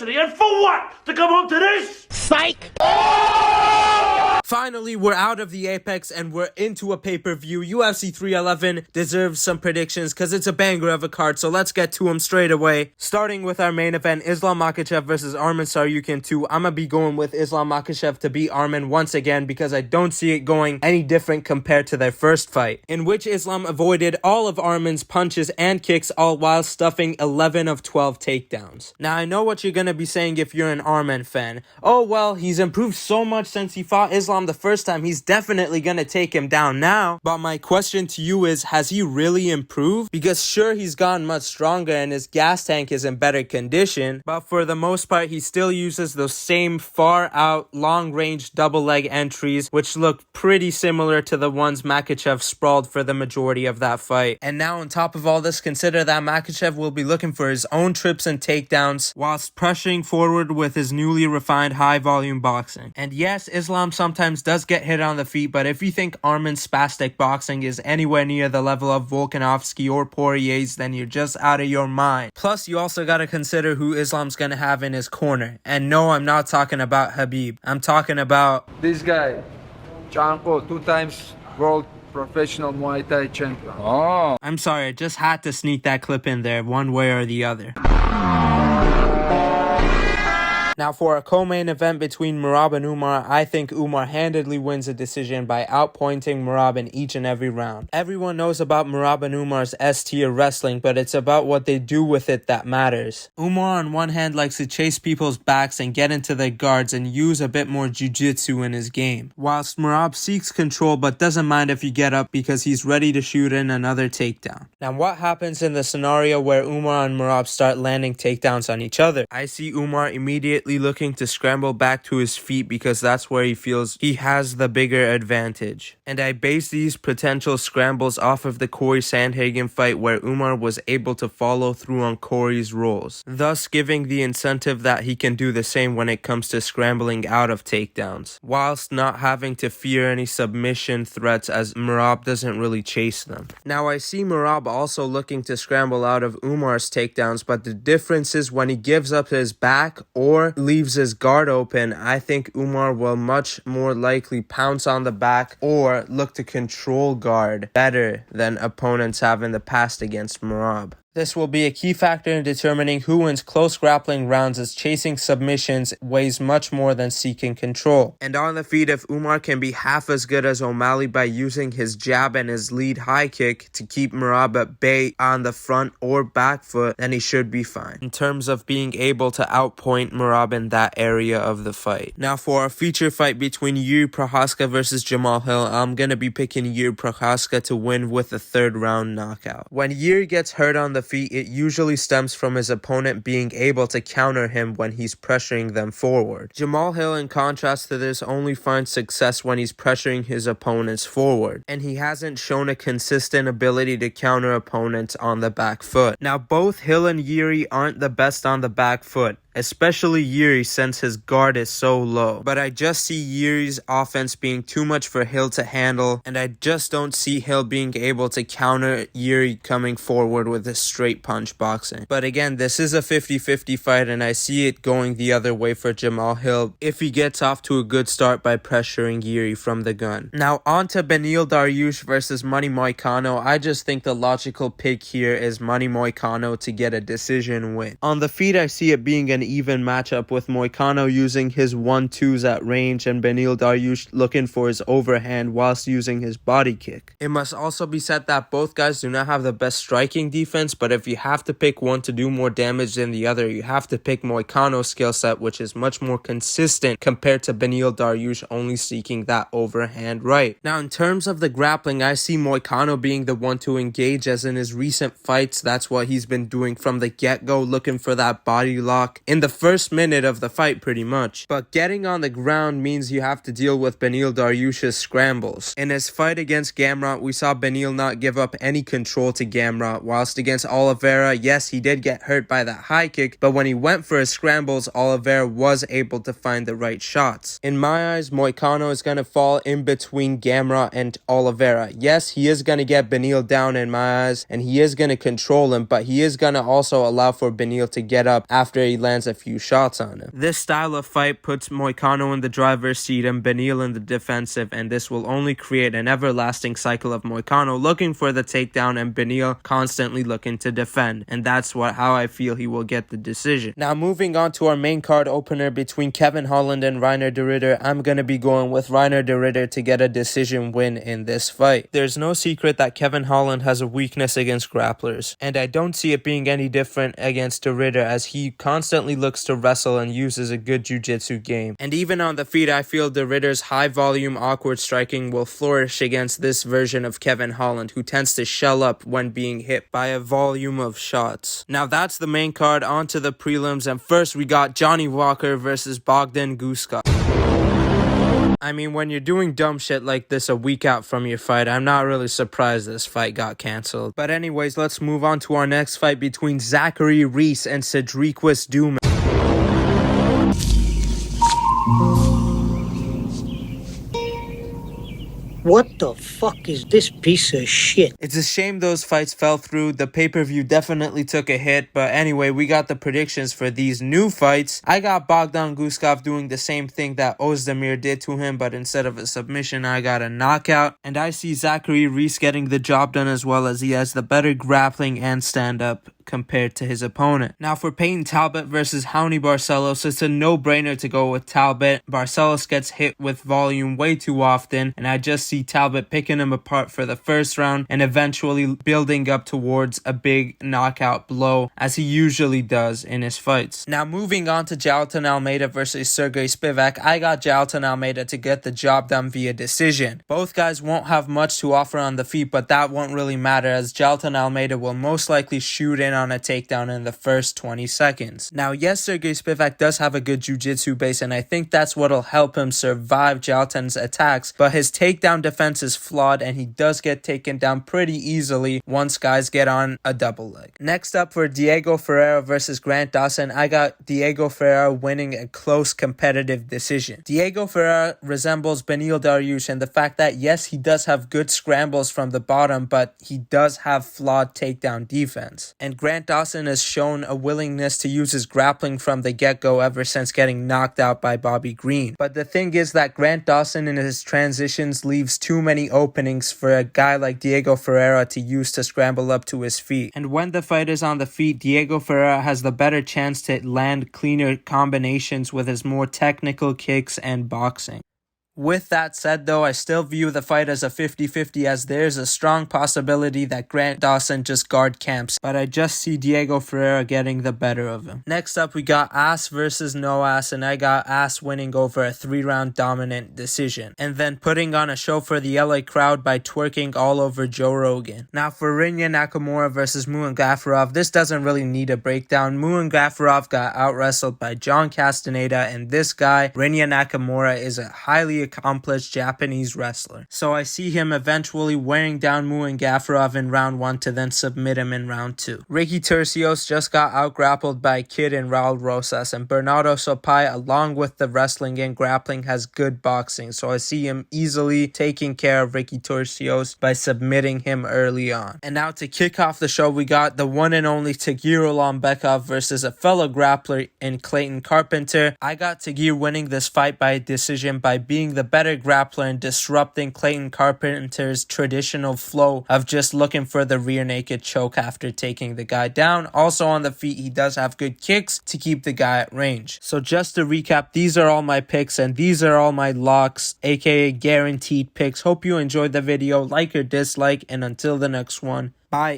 And for what? To come home to this? Psych! Finally, we're out of the Apex and we're into a pay-per-view. UFC 311 deserves some predictions because it's a banger of a card, so let's get to them straight away. Starting with our main event, Islam Makhachev versus Arman Tsarukyan 2. I'm going to be going with Islam Makhachev to beat Arman once again because I don't see it going any different compared to their first fight, in which Islam avoided all of Arman's punches and kicks, all while stuffing 11 of 12 takedowns. Now, I know what you're going to be saying if you're an Arman fan. Oh, well, he's improved so much since he fought Islam the first time, he's definitely gonna take him down now. But my question to you is, has he really improved? Because sure, he's gotten much stronger and his gas tank is in better condition, but for the most part, he still uses those same far out, long range double leg entries, which look pretty similar to the ones Makhachev sprawled for the majority of that fight. And now on top of all this, consider that Makhachev will be looking for his own trips and takedowns whilst pressuring forward with his newly refined high volume boxing. And yes, Islam sometimes does get hit on the feet, but if you think Arman's spastic boxing is anywhere near the level of Volkanovski or Poirier's, then you're just out of your mind. Plus, you also gotta consider who Islam's gonna have in his corner. And no, I'm not talking about Khabib. I'm talking about this guy, Chanko, 2 times world professional Muay Thai champion. Oh. I'm sorry, I just had to sneak that clip in there one way or the other. Now for a co-main event between Merab and Umar, I think Umar handedly wins the decision by outpointing Merab in each and every round. Everyone knows about Merab and Umar's S-tier wrestling, but it's about what they do with it that matters. Umar on one hand likes to chase people's backs and get into their guards and use a bit more jiu-jitsu in his game, whilst Merab seeks control but doesn't mind if you get up because he's ready to shoot in another takedown. Now what happens in the scenario where Umar and Merab start landing takedowns on each other? I see Umar immediately looking to scramble back to his feet because that's where he feels he has the bigger advantage. And I base these potential scrambles off of the Corey Sandhagen fight where Umar was able to follow through on Corey's rolls, thus giving the incentive that he can do the same when it comes to scrambling out of takedowns, whilst not having to fear any submission threats as Merab doesn't really chase them. Now I see Merab also looking to scramble out of Umar's takedowns, but the difference is when he gives up his back or leaves his guard open, I think Umar will much more likely pounce on the back or look to control guard better than opponents have in the past against Merab. This will be a key factor in determining who wins close grappling rounds, as chasing submissions weighs much more than seeking control. And on the feet, if Umar can be half as good as O'Malley by using his jab and his lead high kick to keep Merab at bay on the front or back foot, then he should be fine in terms of being able to outpoint Merab in that area of the fight. Now for a feature fight between Yuri Prochazka versus Jamal Hill, I'm going to be picking Yuri Prochazka to win with a 3rd round knockout. When Yuri gets hurt on the feet, it usually stems from his opponent being able to counter him when he's pressuring them forward. Jamal Hill, in contrast to this, only finds success when he's pressuring his opponents forward, and he hasn't shown a consistent ability to counter opponents on the back foot. Now both Hill and Yuri aren't the best on the back foot, especially Yuri since his guard is so low. But I just see Yuri's offense being too much for Hill to handle, and I just don't see Hill being able to counter Yuri coming forward with a straight punch boxing. But again, this is a 50-50 fight, and I see it going the other way for Jamal Hill if he gets off to a good start by pressuring Yuri from the gun. Now on to Beneil Dariush versus Money Moicano. I just think the logical pick here is Money Moicano to get a decision win. On the feet, I see it being an even matchup with Moicano using his 1-2s at range and Beneil Dariush looking for his overhand whilst using his body kick. It must also be said that both guys do not have the best striking defense, but if you have to pick one to do more damage than the other, you have to pick Moicano's skill set, which is much more consistent compared to Beneil Dariush only seeking that overhand right. Now in terms of the grappling, I see Moicano being the one to engage, as in his recent fights, that's what he's been doing from the get-go, looking for that body lock in the first minute of the fight pretty much. But getting on the ground means you have to deal with Beneil Dariush's scrambles. In his fight against Gamrot, we saw Beneil not give up any control to Gamrot, whilst against Oliveira, yes, he did get hurt by that high kick, but when he went for his scrambles, Oliveira was able to find the right shots. In my eyes, Moicano is going to fall in between Gamrot and Oliveira. Yes, he is going to get Beneil down in my eyes, and he is going to control him, but he is going to also allow for Beneil to get up after he lands lands a few shots on him. This style of fight puts Moicano in the driver's seat and Beneil in the defensive, and this will only create an everlasting cycle of Moicano looking for the takedown and Beneil constantly looking to defend, and that's how I feel he will get the decision. Now moving on to our main card opener between Kevin Holland and Reiner de Ridder, I'm going to be going with Reiner de Ridder to get a decision win in this fight. There's no secret that Kevin Holland has a weakness against grapplers, and I don't see it being any different against de Ridder as he constantly looks to wrestle and uses a good jiu-jitsu game. And even on the feet, I feel de Ridder's high volume awkward striking will flourish against this version of Kevin Holland, who tends to shell up when being hit by a volume of shots. Now that's the main card. On to the prelims, and first we got Johnny Walker versus Bogdan Guskov. I mean, when you're doing dumb shit like this a week out from your fight, I'm not really surprised this fight got cancelled. But anyways, let's move on to our next fight between Zachary Reese and Cedriquis Dumas. What the fuck is this piece of shit? It's a shame those fights fell through. The pay-per-view definitely took a hit. But anyway, we got the predictions for these new fights. I got Bogdan Guskov doing the same thing that Ozdemir did to him, but instead of a submission, I got a knockout. And I see Zachary Reese getting the job done as well, as he has the better grappling and stand-up compared to his opponent. Now for Peyton Talbot versus Raoni Barcelos, it's a no-brainer to go with Talbot. Barcelos gets hit with volume way too often, and I just see Talbot picking him apart for the first round and eventually building up towards a big knockout blow, as he usually does in his fights. Now moving on to Jailton Almeida versus Sergey Spivak, I got Jailton Almeida to get the job done via decision. Both guys won't have much to offer on the feet, but that won't really matter, as Jailton Almeida will most likely shoot in on a takedown in the first 20 seconds. Now yes, Sergey Spivak does have a good jiu-jitsu base, and I think that's what'll help him survive Jailton's attacks, but his takedown defense is flawed and he does get taken down pretty easily once guys get on a double leg. Next up for Diego Ferreira versus Grant Dawson, I got Diego Ferreira winning a close competitive decision. Diego Ferreira resembles Beneil Dariush in the fact that yes, he does have good scrambles from the bottom, but he does have flawed takedown defense. And Grant Dawson has shown a willingness to use his grappling from the get-go ever since getting knocked out by Bobby Green. But the thing is that Grant Dawson in his transitions leaves too many openings for a guy like Diego Ferreira to use to scramble up to his feet. And when the fight is on the feet, Diego Ferreira has the better chance to land cleaner combinations with his more technical kicks and boxing. With that said though, I still view the fight as a 50-50, as there's a strong possibility that Grant Dawson just guard camps, but I just see Diego Ferreira getting the better of him. Next up we got Ass versus No Ass, and I got Ass winning over a 3-round dominant decision, and then putting on a show for the LA crowd by twerking all over Joe Rogan. Now for Rinya Nakamura versus Muin Gafurov, this doesn't really need a breakdown. Muin Gafurov got out-wrestled by John Castaneda, and this guy, Rinya Nakamura, is a highly accomplished Japanese wrestler. So I see him eventually wearing down Muin Gafurov in round 1 to then submit him in round 2. Ricky Turcios just got out-grappled by Kid and Raul Rosas, and Bernardo Sopai, along with the wrestling and grappling, has good boxing. So I see him easily taking care of Ricky Turcios by submitting him early on. And now to kick off the show, we got the one and only Tagir Ulanbekov versus a fellow grappler in Clayton Carpenter. I got Tagir winning this fight by decision by being the better grappler and disrupting Clayton Carpenter's traditional flow of just looking for the rear naked choke after taking the guy down. Also on the feet, he does have good kicks to keep the guy at range. So just to recap, these are all my picks and these are all my locks, aka guaranteed picks. Hope you enjoyed the video. Like or dislike, and until the next one, bye.